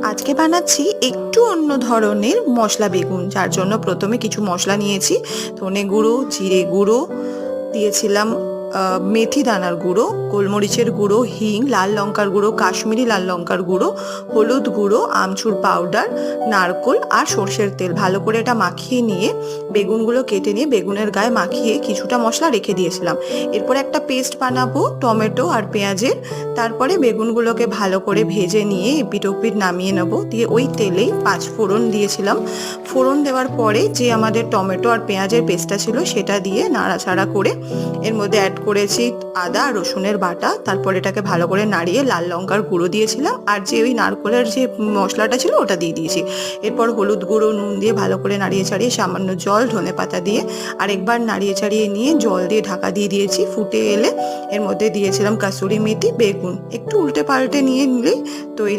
আজকে বানাচ্ছি একটু অন্য ধরনের মশলা বেগুন, যার জন্য প্রথমে কিছু মশলা নিয়েছি। ধনে গুঁড়ো, জিরে গুঁড়ো দিয়েছিলাম, মেথি দানার গুঁড়ো, গোলমরিচের গুঁড়ো, হিং, লাল লঙ্কার গুঁড়ো, কাশ্মীরি লাল লঙ্কার গুঁড়ো, হলুদ গুঁড়ো, আমচুর পাউডার, নারকোল আর সর্ষের তেল। ভালো করে এটা মাখিয়ে নিয়ে বেগুনগুলো কেটে নিয়ে বেগুনের গায়ে মাখিয়ে কিছুটা মশলা রেখে দিয়েছিলাম। এরপর একটা পেস্ট বানাবো টমেটো আর পেঁয়াজের। তারপরে বেগুনগুলোকে ভালো করে ভেজে নিয়ে এপিঠ ওপিঠ নামিয়ে নেবো। দিয়ে ওই তেলেই 5 ফোড়ন দিয়েছিলাম। ফোড়ন দেওয়ার পরে যে আমাদের টমেটো আর পেঁয়াজের পেস্টটা ছিল সেটা দিয়ে নাড়াচাড়া করে এর মধ্যে অ্যাড করেছি আদা আর রসুনের বাটা। তারপর এটাকে ভালো করে নাড়িয়ে লাল লঙ্কার গুঁড়ো দিয়েছিলাম, আর যে ওই নারকোলের যে মশলাটা ছিল ওটা দিয়ে দিয়েছি। এরপর হলুদ গুঁড়ো, নুন দিয়ে ভালো করে নাড়িয়ে চাড়িয়ে সামান্য জল, ধনে পাতা দিয়ে আরেকবার নাড়িয়ে চাড়িয়ে নিয়ে জল দিয়ে ঢাকা দিয়ে দিয়েছি। ফুটে এলে এর মধ্যে দিয়েছিলাম কাসুরি মেথি, বেগুন একটু উল্টে পাল্টে নিয়ে নিলেই তৈরি